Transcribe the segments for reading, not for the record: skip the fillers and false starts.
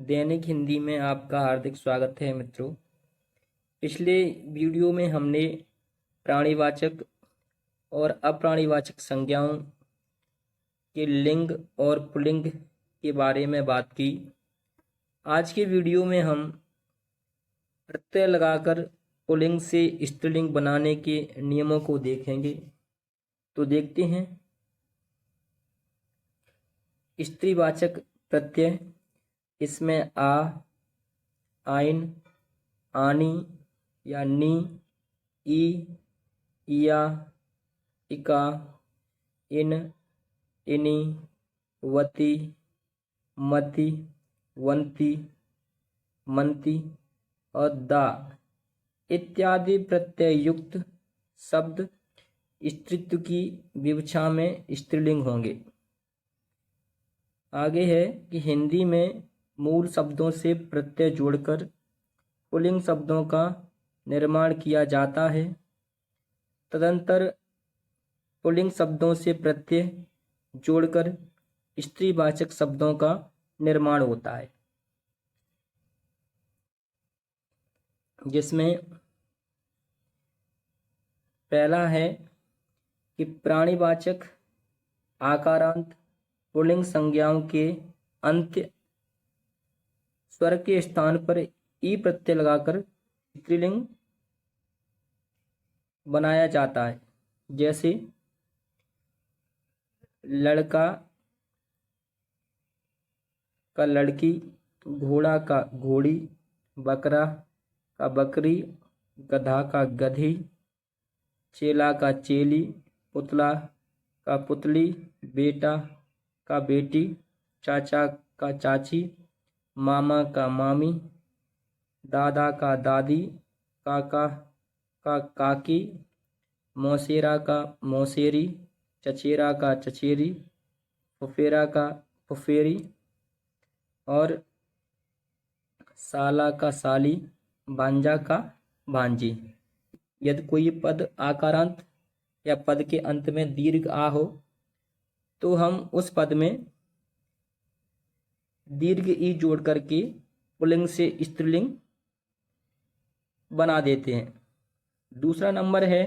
दैनिक हिंदी में आपका हार्दिक स्वागत है मित्रों। पिछले वीडियो में हमने प्राणीवाचक और अप्राणीवाचक संज्ञाओं के लिंग और पुल्लिंग के बारे में बात की। आज के वीडियो में हम प्रत्यय लगाकर पुल्लिंग से स्त्रीलिंग बनाने के नियमों को देखेंगे। तो देखते हैं। स्त्रीवाचक प्रत्यय, इसमें आ, आइन, आनी या नी, ई, इया, इका, इन, इनी, वती, मति, वंती, मंती और दा इत्यादि प्रत्यय युक्त शब्द स्त्रीत्व की विवक्षा में स्त्रीलिंग होंगे। आगे है कि हिंदी में मूल शब्दों से प्रत्यय जोड़कर पुल्लिंग शब्दों का निर्माण किया जाता है। तदंतर पुल्लिंग शब्दों से प्रत्यय जोड़कर स्त्रीवाचक शब्दों का निर्माण होता है, जिसमें पहला है कि प्राणीवाचक आकारांत पुल्लिंग संज्ञाओं के अंत्य स्वर के स्थान पर ई प्रत्यय लगाकर स्त्रीलिंग बनाया जाता है। जैसे लड़का का लड़की, घोड़ा का घोड़ी, बकरा का बकरी, गधा का गधी, चेला का चेली, पुतला का पुतली, बेटा का बेटी, चाचा का चाची, मामा का मामी, दादा का दादी, काका का काकी, मौसेरा का मौसेरी, चचेरा का चचेरी, फुफेरा का फुफेरी और साला का साली, भांजा का भांजी। यदि कोई पद आकारांत या पद के अंत में दीर्घ आ हो तो हम उस पद में दीर्घ ई जोड़ करके पुल्लिंग से स्त्रीलिंग बना देते हैं। दूसरा नंबर है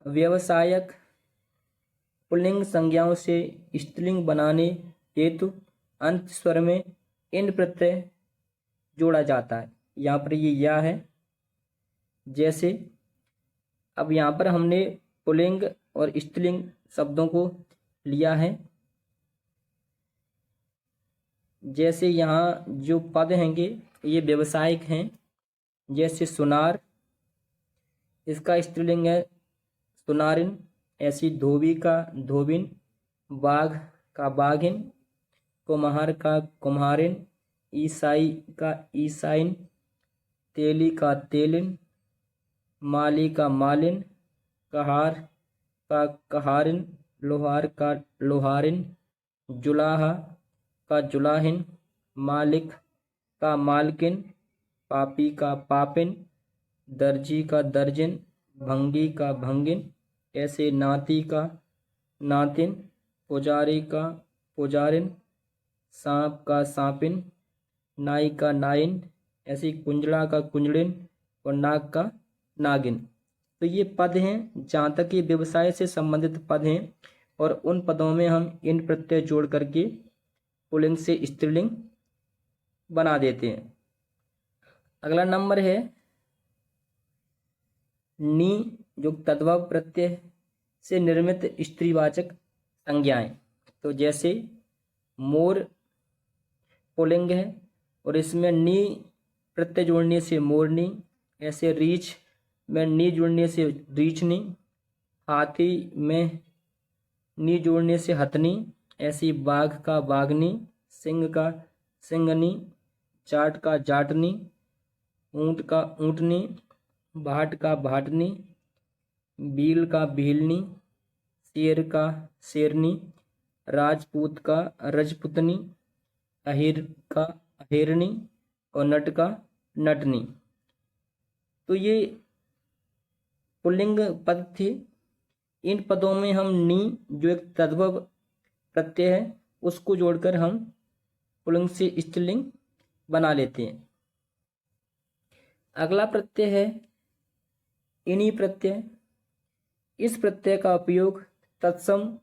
व्यवसायक पुल्लिंग संज्ञाओं से स्त्रीलिंग बनाने हेतु अंत स्वर में इन प्रत्यय जोड़ा जाता है। यहाँ पर ये या है। जैसे अब यहाँ पर हमने पुल्लिंग और स्त्रीलिंग शब्दों को लिया है। जैसे यहाँ जो पद हैंगे ये व्यवसायिक हैं। जैसे सुनार, इसका स्त्रीलिंग है सुनारिन। ऐसी धोबी का धोबिन, बाघ का बाघिन, कुम्हार का कुम्हारिन, ईसाई का ईसाइन, तेली का तेलिन, माली का मालिन, कहार का कहारिन, लोहार का लोहारिन, जुलाहा का जुलाहिन, मालिक का मालकिन, पापी का पापिन, दर्जी का दर्जिन, भंगी का भंगिन। ऐसे नाती का नातिन, पुजारी का पुजारिन, सांप का सांपिन, नाई का नाइन। ऐसे कुंजड़ा का कुंजड़िन और नाग का नागिन। तो ये पद हैं, जहाँ तक ये व्यवसाय से संबंधित पद हैं और उन पदों में हम इन प्रत्यय जोड़ करके पुल्लिंग से स्त्रीलिंग बना देते हैं। अगला नंबर है नी, जो तद्भव प्रत्यय से निर्मित स्त्रीवाचक संज्ञाएं। तो जैसे मोर पुल्लिंग है और इसमें नी प्रत्यय जोड़ने से मोरनी। ऐसे रीछ में नी जोड़ने से रीछनी, हाथी में नी जोड़ने से हथनी। ऐसी बाघ का बाघनी, सिंह का सिंगनी, जाट का जाटनी, ऊंट का ऊंटनी, भाट का भाटनी, बील का भीलनी, शेर का शेरनी, राजपूत का रजपुतनी, अहिर का अहिरनी और नट का नटनी। तो ये पुल्लिंग पद थे। इन पदों में हम नी, जो एक तद्भव प्रत्यय है, उसको जोड़कर हम पुल्लिंग से स्त्रीलिंग बना लेते हैं। अगला प्रत्यय है इनी प्रत्यय। इस प्रत्यय का उपयोग तत्सम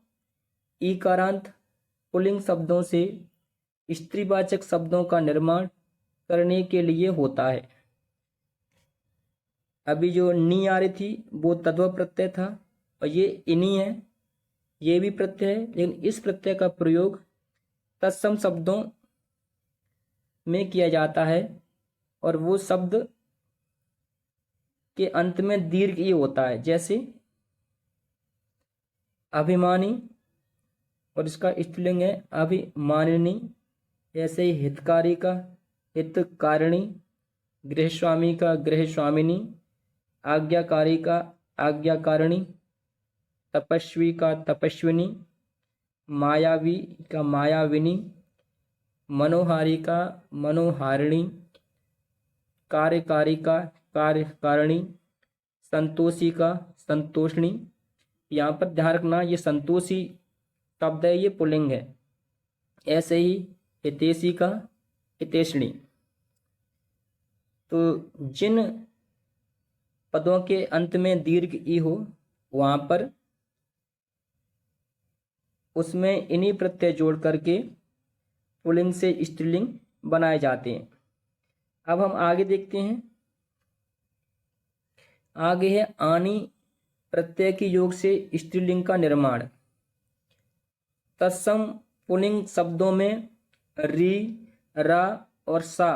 ईकारांत पुल्लिंग शब्दों से स्त्रीवाचक शब्दों का निर्माण करने के लिए होता है। अभी जो नी आ रही थी वो तद्भव प्रत्यय था और ये इनी है, ये भी प्रत्यय है, लेकिन इस प्रत्यय का प्रयोग तत्सम शब्दों में किया जाता है और वो शब्द के अंत में दीर्घ ई होता है, जैसे अभिमानी और इसका स्त्रीलिंग है अभिमानिनी। ऐसे ही हितकारी का हितकारिणी, गृहस्वामी का गृहस्वामिनी, आज्ञाकारी का आज्ञाकारिणी, तपस्वी का तपस्विनी, मायावी का मायाविनी, मनोहारी का मनोहारिणी, कार्यकारी का कार्यकारिणी, संतोषी का संतोषिणी। यहाँ पर ध्यान रखना ये संतोषी शब्द है, ये पुल्लिंग है। ऐसे ही हितैषी का हितैषिणी। तो जिन पदों के अंत में दीर्घ ई हो वहाँ पर उसमें इन्हीं प्रत्यय जोड़ करके पुल्लिंग से स्त्रीलिंग बनाए जाते हैं। अब हम आगे देखते हैं। आगे है आनी प्रत्यय के योग से स्त्रीलिंग का निर्माण। तत्सम पुल्लिंग शब्दों में री, रा और सा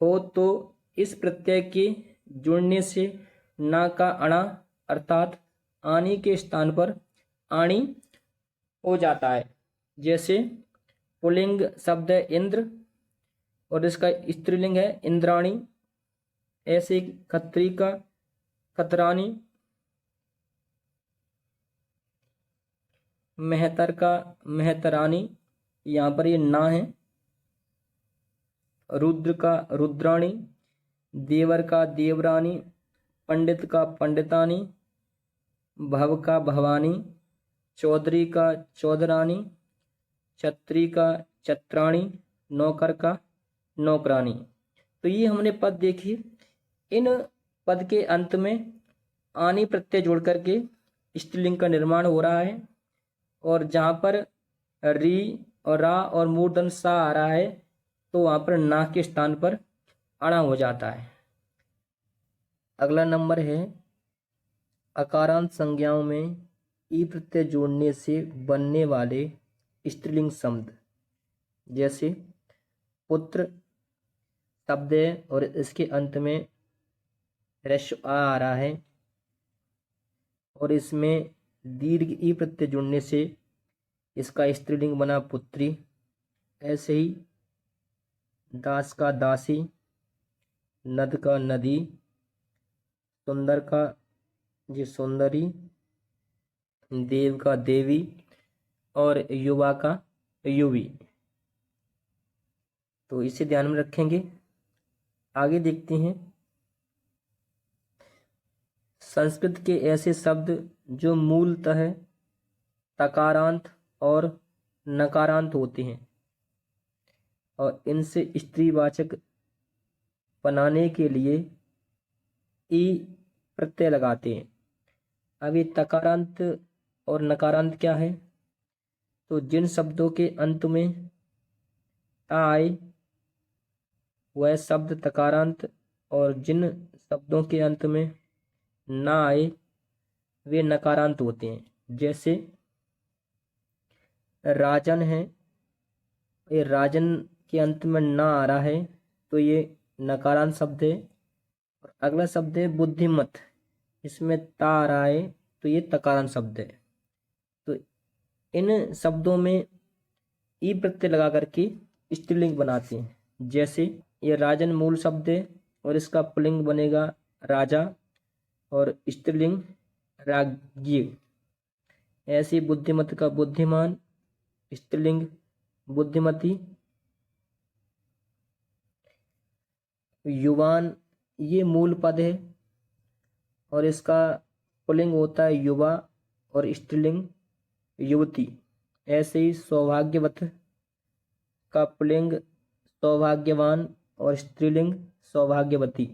हो तो इस प्रत्यय के जुड़ने से ना का अणा अर्थात आनी के स्थान पर आणी हो जाता है। जैसे पुल्लिंग शब्द है इंद्र और इसका स्त्रीलिंग है इंद्राणी। ऐसे खत्री का खतरानी, मेहतर का मेहतरानी, यहाँ पर ये ना है। रुद्र का रुद्राणी, देवर का देवरानी, पंडित का पंडितानी, भव का भवानी, चौधरी का चौधरानी, छत्री का छत्राणी, नौकर का नौकरानी। तो ये हमने पद देखे। इन पद के अंत में आनी प्रत्यय जोड़ करके स्त्रीलिंग का निर्माण हो रहा है और जहाँ पर री और रा और मूर्धन सा आ रहा है तो वहाँ पर ना के स्थान पर अणा हो जाता है। अगला नंबर है अकारांत संज्ञाओं में ई प्रत्यय जोड़ने से बनने वाले स्त्रीलिंग शब्द। जैसे पुत्र शब्द है और इसके अंत में ह्रस्व आ रहा है और इसमें दीर्घ ई प्रत्यय जुड़ने से इसका स्त्रीलिंग बना पुत्री। ऐसे ही दास का दासी, नद का नदी, सुंदर का जी सुंदरी, देव का देवी और युवा का युवी। तो इसे ध्यान में रखेंगे। आगे देखते हैं संस्कृत के ऐसे शब्द जो मूलतः तकारांत और नकारांत होते हैं और इनसे स्त्रीवाचक बनाने के लिए ई प्रत्यय लगाते हैं। अब ये तकारांत और नकारांत क्या है? तो जिन शब्दों के अंत में ता आए वह शब्द तकारांत और जिन शब्दों के अंत में ना आए वे नकारांत होते हैं। जैसे राजन है, ये राजन के अंत में ना आ रहा है तो ये नकारांत शब्द है। और अगला शब्द है बुद्धिमत, इसमें ता आ रहा है तो ये तकारांत शब्द है। तो इन शब्दों में ई प्रत्यय लगा करके स्त्रीलिंग बनाते हैं। जैसे ये राजन मूल शब्द है और इसका पुल्लिंग बनेगा राजा और स्त्रीलिंग राज्ञी। ऐसी बुद्धिमत का बुद्धिमान, स्त्रीलिंग बुद्धिमती। युवान ये मूल पद है और इसका पुल्लिंग होता है युवा और स्त्रीलिंग युवती। ऐसे ही सौभाग्यवत का पुल्लिंग सौभाग्यवान और स्त्रीलिंग सौभाग्यवती।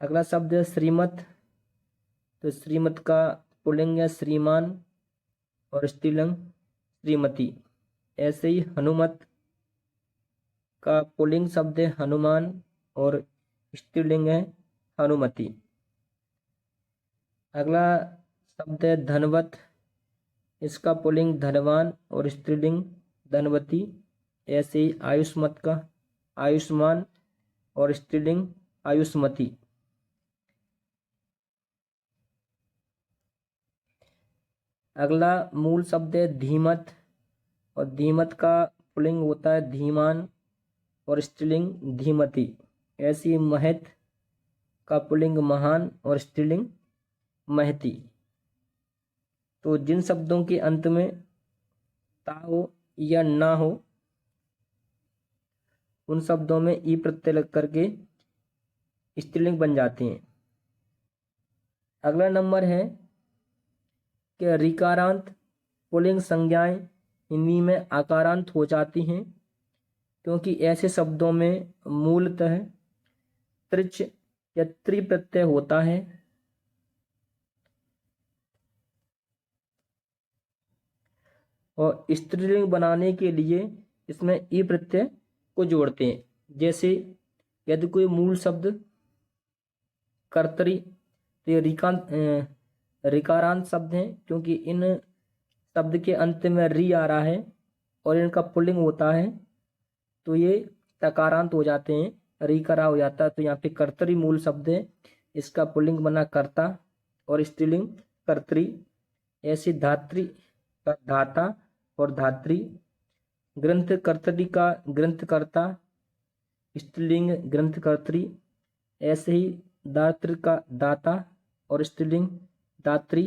अगला शब्द है श्रीमत, तो श्रीमत का पुल्लिंग है श्रीमान और स्त्रीलिंग श्रीमती। ऐसे ही हनुमत का पुल्लिंग शब्द है हनुमान और स्त्रीलिंग है हनुमति। अगला शब्द है धनवत, इसका पुल्लिंग धनवान और स्त्रीलिंग धनवती। ऐसे ही आयुष्मत का आयुष्मान और स्त्रीलिंग आयुष्मती। अगला मूल शब्द है धीमत, और धीमत का पुल्लिंग होता है धीमान और स्त्रीलिंग धीमती। ऐसी महत का पुल्लिंग महान और स्त्रीलिंग महती। तो जिन शब्दों के अंत में ता हो या ना हो उन शब्दों में ई प्रत्यय लग करके स्त्रीलिंग बन जाते हैं। अगला नंबर है कि ऋकारांत पुल्लिंग संज्ञाएं हिंदी में आकारांत हो जाती हैं, क्योंकि ऐसे शब्दों में मूलतः त्रिच या त्रि प्रत्यय होता है। और स्त्रीलिंग बनाने के लिए इसमें ई प्रत्यय को जोड़ते हैं। जैसे यदि कोई मूल शब्द कर्तरी, तो ये ऋकारांत शब्द हैं, क्योंकि इन शब्द के अंत में री आ रहा है और इनका पुल्लिंग होता है, तो ये तकारांत हो जाते हैं, रिकरा हो जाता है। तो यहाँ पे कर्तरी मूल शब्द है, इसका पुल्लिंग बना कर्ता और स्त्रीलिंग कर्त्री। ऐसी धात्री का धाता और धात्री। ग्रंथ कर्तरी का ग्रंथकर्ता, स्त्रीलिंग ग्रंथकर्त्री। ऐसे ही दात्र का दाता और स्त्रीलिंग दात्री।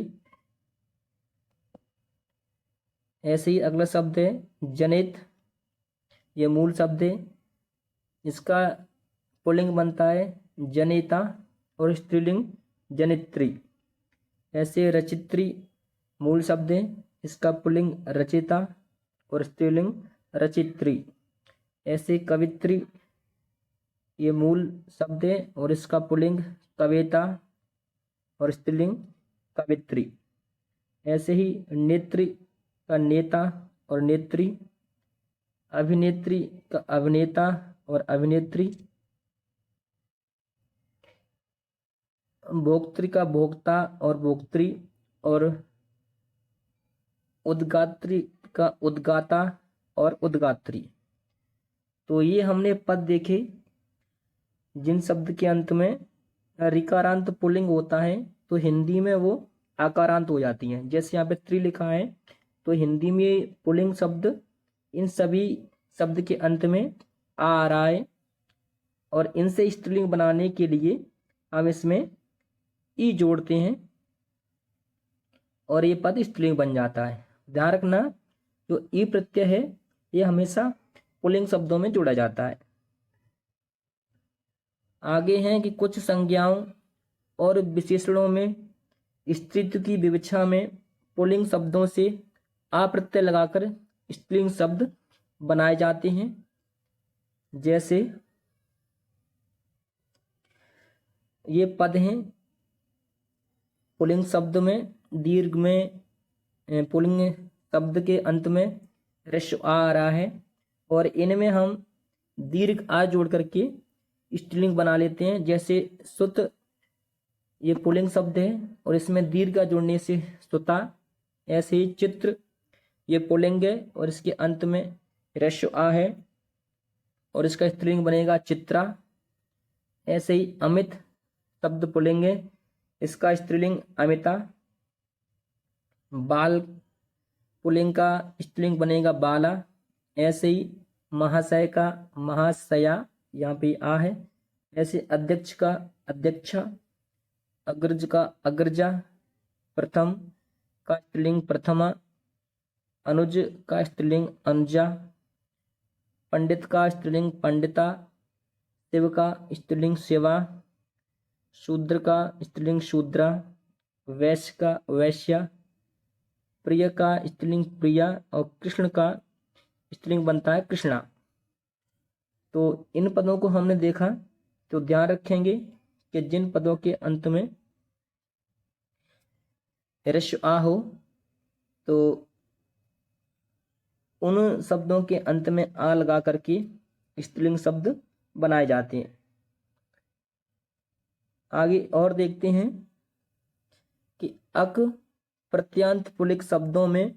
ऐसे ही अगला शब्द है जनित, ये मूल शब्द है, इसका पुल्लिंग बनता है जनिता और स्त्रीलिंग जनित्री। ऐसे रचित्री मूल शब्द है, इसका पुल्लिंग रचिता और स्त्रीलिंग रचित्री। ऐसे कवित्री ये मूल शब्द है और इसका पुल्लिंग कविता और स्त्रीलिंग कवित्री। ऐसे ही नेत्री का नेता और नेत्री। अभिनेत्री का अभिनेता और अभिनेत्री। भोक्त्री का भोक्ता और भोक्त्री। और उद्गात्री का उद्गाता और उद्गात्री। तो ये हमने पद देखे जिन शब्द के अंत में ऋकारांत पुल्लिंग होता है तो हिंदी में वो आकारांत हो जाती हैं। जैसे यहाँ पे त्रि लिखा है, तो हिंदी में पुल्लिंग शब्द इन सभी शब्द के अंत में आ रहा है, और इनसे स्त्रीलिंग बनाने के लिए हम इसमें ई जोड़ते हैं और ये पद स्त्रीलिंग बन जाता है। ध्यान रखना, जो ई प्रत्यय है ये हमेशा पुल्लिंग शब्दों में जोड़ा जाता है। आगे हैं कि कुछ संज्ञाओं और विशेषणों में स्त्रीत्व की विवक्षा में पुल्लिंग शब्दों से आ प्रत्यय लगाकर स्त्रीलिंग शब्द बनाए जाते हैं। जैसे ये पद हैं पुल्लिंग शब्द में दीर्घ में पुल्लिंग शब्द के अंत में ह्रस्व आ रहा है, और इनमें हम दीर्घ आ जोड़ करके स्त्रीलिंग बना लेते हैं। जैसे सुत ये पुल्लिंग शब्द है और इसमें दीर्घ आ जोड़ने से सुता। ऐसे ही चित्र ये पुल्लिंग है और इसके अंत में ह्रस्व आ है और इसका स्त्रीलिंग बनेगा चित्रा। ऐसे ही अमित शब्द पुल्लिंग है, इसका स्त्रीलिंग अमिता। बाल पुल्लिंग का स्त्रीलिंग बनेगा बाला। ऐसे ही महाशय का महाशया, यहाँ पे आ है। ऐसे अध्यक्ष का अध्यक्षा। अग्रज का अग्रजा। प्रथम का स्त्रीलिंग प्रथमा। अनुज का स्त्रीलिंग अनुजा। पंडित का स्त्रीलिंग पंडिता। शिव का स्त्रीलिंग शिवा। शूद्र का स्त्रीलिंग शूद्रा। वैश्य का वैश्या। प्रिय का स्त्रीलिंग प्रिया और कृष्ण का स्त्रीलिंग बनता है कृष्णा। तो इन पदों को हमने देखा, तो ध्यान रखेंगे कि जिन पदों के अंत में ह्रस्व आ हो तो उन शब्दों के अंत में आ लगा करके स्त्रीलिंग शब्द बनाए जाते हैं। आगे और देखते हैं कि अक प्रत्यंत पुल्लिंग शब्दों में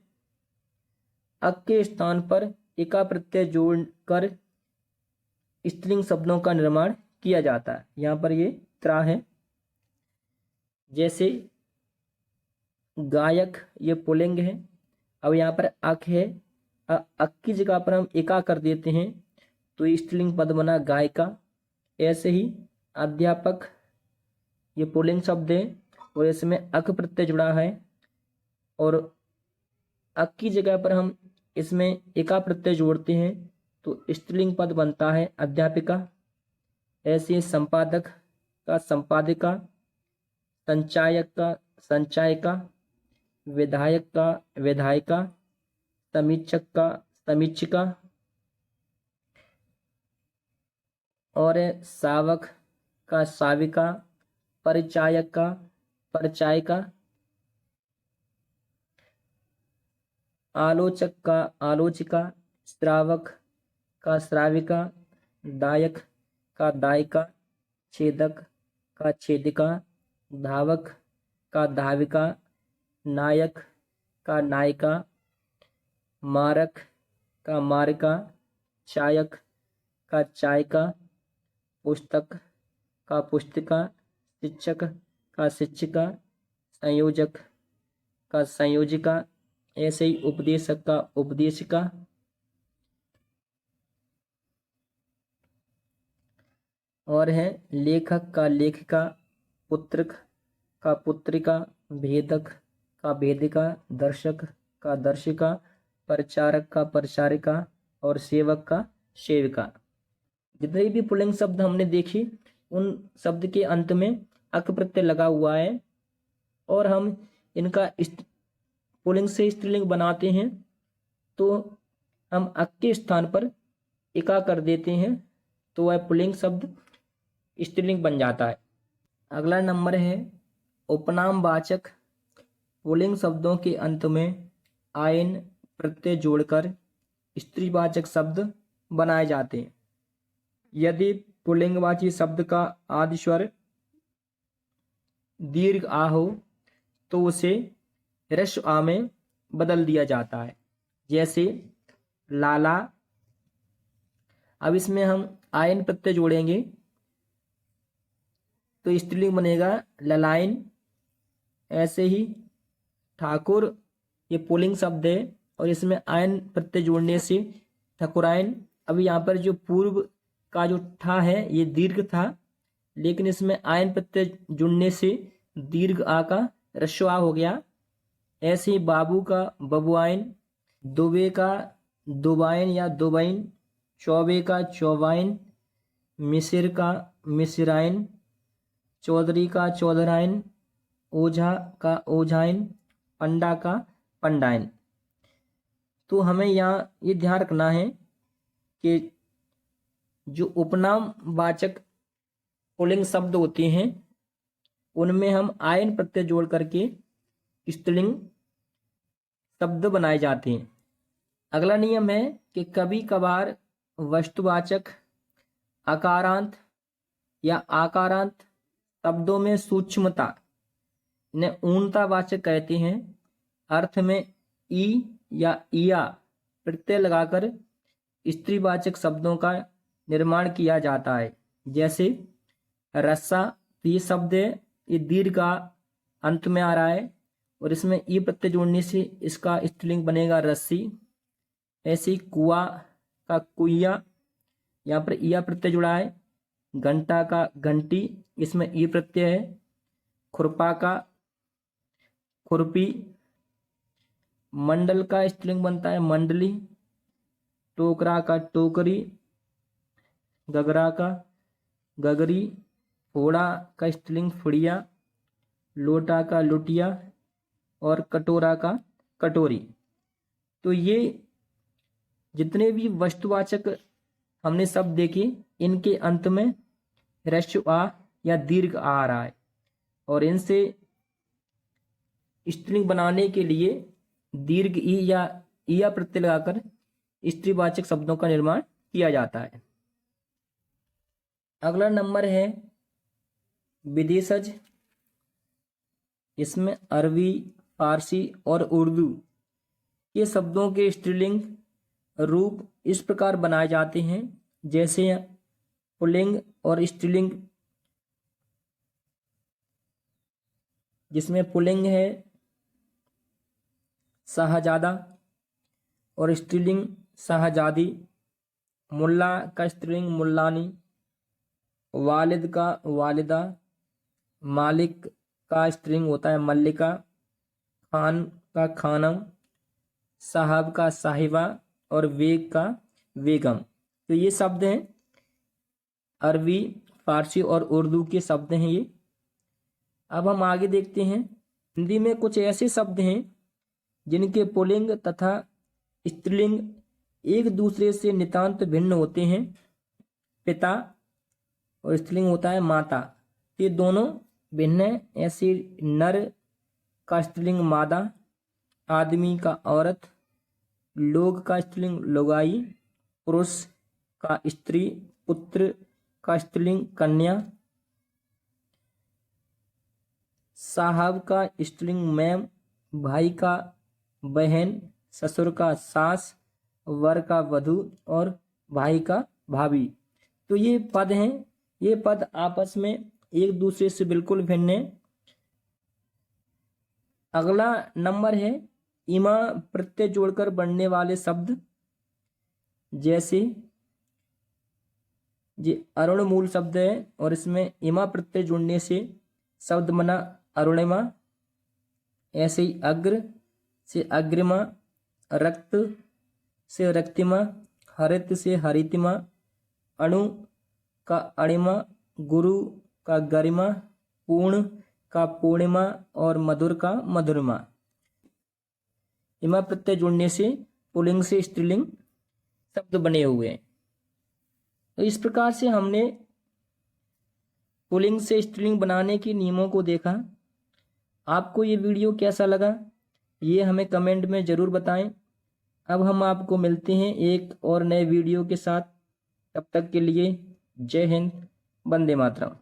अक के स्थान पर इका प्रत्यय जोड़कर स्त्रीलिंग शब्दों का निर्माण किया जाता है। यहाँ पर ये त्रा है, जैसे गायक, ये पुल्लिंग है। अब यहाँ पर अक है, अक की जगह पर हम इका कर देते हैं तो ये स्त्रीलिंग पद बना गायिका। ऐसे ही अध्यापक, ये पुल्लिंग शब्द है और इसमें अक प्रत्यय जुड़ा है और अक की जगह पर हम इसमें इका प्रत्यय जोड़ते हैं तो स्त्रीलिंग पद बनता है अध्यापिका। ऐसे संपादक का संपादिका, संचायक का संचायिका, विधायक का विधायिका, समीक्षक का समीक्षिका और सावक का साविका, परिचायक का परिचायिका, आलोचक का आलोचिका, श्रावक का श्राविका, दायक का दायिका, छेदक का छेदिका, धावक का धाविका, नायक का नायिका, मारक का मारिका, चायक का चायिका, पुस्तक का पुस्तिका, शिक्षक का शिक्षिका, संयोजक का संयोजिका। ऐसे ही उपदेशक का उपदेशिका। और है लेखक का लेखिका, पुत्रक का पुत्रिका, भेदक का भेदिका, दर्शक का दर्शिका, प्रचारक का प्रचारिका और सेवक का सेविका। जितने भी पुल्लिंग शब्द हमने देखे उन शब्द के अंत में अक प्रत्यय लगा हुआ है और हम इनका पुल्लिंग से स्त्रीलिंग बनाते हैं तो हम अक के स्थान पर इका कर देते हैं तो वह पुल्लिंग शब्द स्त्रीलिंग बन जाता है। अगला नंबर है उपनामवाचक। पुल्लिंग शब्दों के अंत में आयन प्रत्यय जोड़कर स्त्रीवाचक शब्द बनाए जाते हैं। यदि पुल्लिंगवाची शब्द का आदि स्वर दीर्घ आ हो तो उसे ह्रस्व आ में बदल दिया जाता है, जैसे लाला। अब इसमें हम आयन प्रत्यय जोड़ेंगे तो स्त्रीलिंग बनेगा ललायन। ऐसे ही ठाकुर, ये पुल्लिंग शब्द है और इसमें आयन प्रत्यय जोड़ने से ठकुरायन। अब यहाँ पर जो पूर्व का जो ठा है ये दीर्घ था, लेकिन इसमें आयन प्रत्यय जुड़ने से दीर्घ आ का ह्रस्व आ हो गया। ऐसे ही बाबू का बबुआइन, दुबे का दुबाइन या दुबैन, चौबे का चौबाइन, मिसिर का मिसिराइन, चौधरी का चौधराइन, ओझा का ओझाइन, पंडा का पंडाइन। तो हमें यहाँ ये ध्यान रखना है कि जो उपनाम वाचक पुल्लिंग शब्द होते हैं उनमें हम आयन प्रत्यय जोड़ करके स्त्रीलिंग शब्द बनाए जाते हैं। अगला नियम है कि कभी कभार वस्तुवाचक अकारांत या आकारांत शब्दों में सूक्ष्मता, इन्हें ऊनतावाचक कहते हैं, अर्थ में ई या इया प्रत्यय लगाकर स्त्रीवाचक शब्दों का निर्माण किया जाता है। जैसे रस्सा, ये शब्द है ये दीर्घ का अंत में आ रहा है और इसमें ई प्रत्यय जोड़ने से इसका स्त्रीलिंग बनेगा रस्सी। ऐसे ही कुआ का कुइया, यहाँ पर इया प्रत्यय जुड़ा है। घंटा का घंटी, इसमें ई प्रत्यय है। खुरपा का खुरपी। मंडल का स्त्रीलिंग बनता है मंडली। टोकरा का टोकरी, गगरा का गगरी, फोड़ा का स्त्रीलिंग फुड़िया, लोटा का लुटिया और कटोरा का कटोरी। तो ये जितने भी वस्तुवाचक हमने शब्द देखे इनके अंत में ह्रस्व आ या दीर्घ आ रहा है और इनसे स्त्रीलिंग बनाने के लिए दीर्घ ई या प्रत्यय लगाकर स्त्रीवाचक शब्दों का निर्माण किया जाता है। अगला नंबर है विदेशज। इसमें अरबी, फारसी और उर्दू के शब्दों के स्त्रीलिंग रूप इस प्रकार बनाए जाते हैं जैसे पुल्लिंग और स्त्रीलिंग, जिसमें पुल्लिंग है शाहजादा और स्त्रीलिंग शाहजादी, मुल्ला का स्त्रीलिंग मुल्लानी, वालिद का वालिदा, मालिक का स्त्रीलिंग होता है मल्लिका, खान का खानम, साहब का साहिबा और वेग का वेगम। तो ये शब्द हैं अरबी, फारसी और उर्दू के शब्द हैं ये। अब हम आगे देखते हैं हिंदी में कुछ ऐसे शब्द हैं जिनके पुल्लिंग तथा स्त्रीलिंग एक दूसरे से नितांत भिन्न होते हैं। पिता और स्त्रीलिंग होता है माता, ये दोनों भिन्न हैं। ऐसे नर का स्त्रीलिंग मादा, आदमी का औरत, लोग का स्त्रीलिंग लोगाई, पुरुष का स्त्री, पुत्र का स्त्रीलिंग कन्या, साहब का स्त्रीलिंग मैम, भाई का बहन, ससुर का सास, वर का वधू और भाई का भाभी। तो ये पद हैं, ये पद आपस में एक दूसरे से बिल्कुल भिन्न है। अगला नंबर है इमा प्रत्यय जोड़कर बनने वाले शब्द। जैसे ये अरुण मूल शब्द है और इसमें इमा प्रत्यय जुड़ने से शब्द बना अरुणिमा। ऐसे ही अग्र से अग्रिमा, रक्त से रक्तिमा, हरित से हरितिमा, अणु का अणिमा, गुरु का गरिमा, पूर्ण का पूर्णिमा और मधुर का मधुरिमा। इमा प्रत्यय जुड़ने से पुल्लिंग से स्त्रीलिंग शब्द बने हुए हैं। तो इस प्रकार से हमने पुल्लिंग से स्त्रीलिंग बनाने के नियमों को देखा। आपको ये वीडियो कैसा लगा ये हमें कमेंट में ज़रूर बताएं। अब हम आपको मिलते हैं एक और नए वीडियो के साथ। तब तक के लिए जय हिंद, वंदे मातरम।